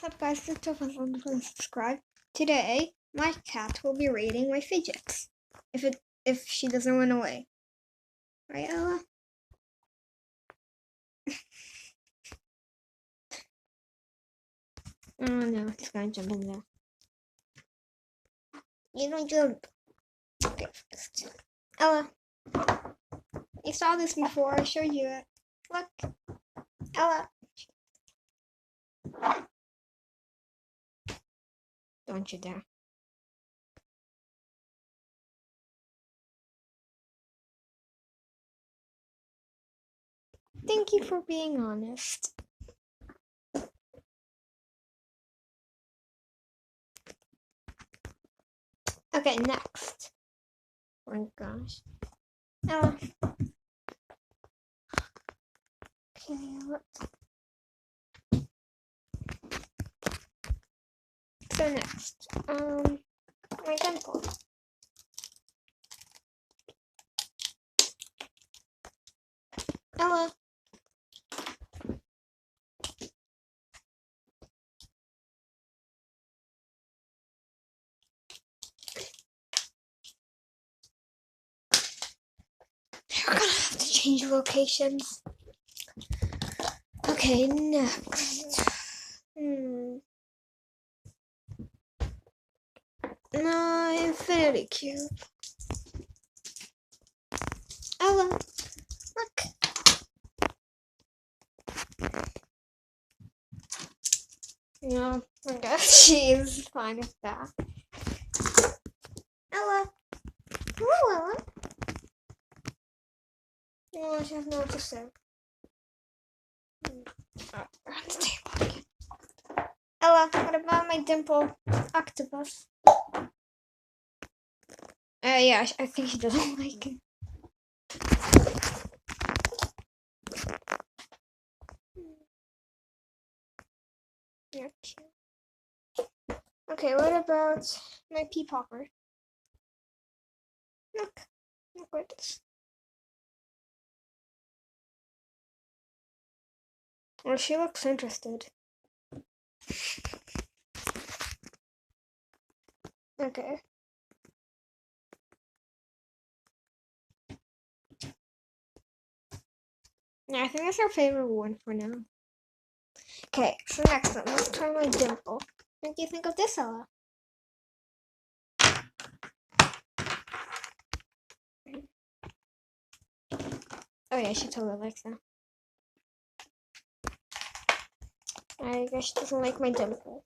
What's up, guys? This is Please subscribe. Today, my cat will be raiding my fidgets. If she doesn't run away, right, Ella? Oh no, it's gonna jump in there. You don't jump. Okay, first. Ella, you saw this before. I showed you it. Look, Ella. Don't you dare. Thank you for being honest. Okay, next. Oh my gosh. Ella. Okay, let's. So next, my dimple. Ella. We're gonna have to change locations. Okay, next. No, infinity cube. Ella, look. No, I guess she's fine with that. Ella. Hello, Ella. No, she has no what to say. Oh, we're on the table again. Ella, what about my dimple octopus? Yeah, I think she doesn't like it. You're cute. Okay, what about my pea popper? Look at this. Well, she looks interested. Okay. Yeah, I think that's our favorite one for now. Okay, so next one, let's try my dimple. What do you think of this, Ella? Oh yeah, she totally likes that. I guess she doesn't like my dimple.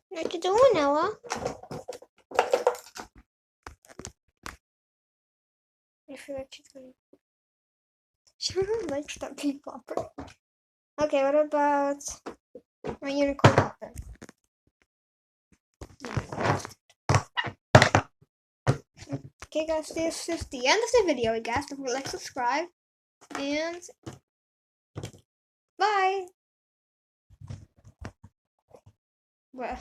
What you doing, Ella? I feel like she's gonna... She really likes that pea popper. Okay, what about my unicorn popper? Okay, guys, this is the end of the video, guys. Don't forget to like, subscribe, and bye. Well.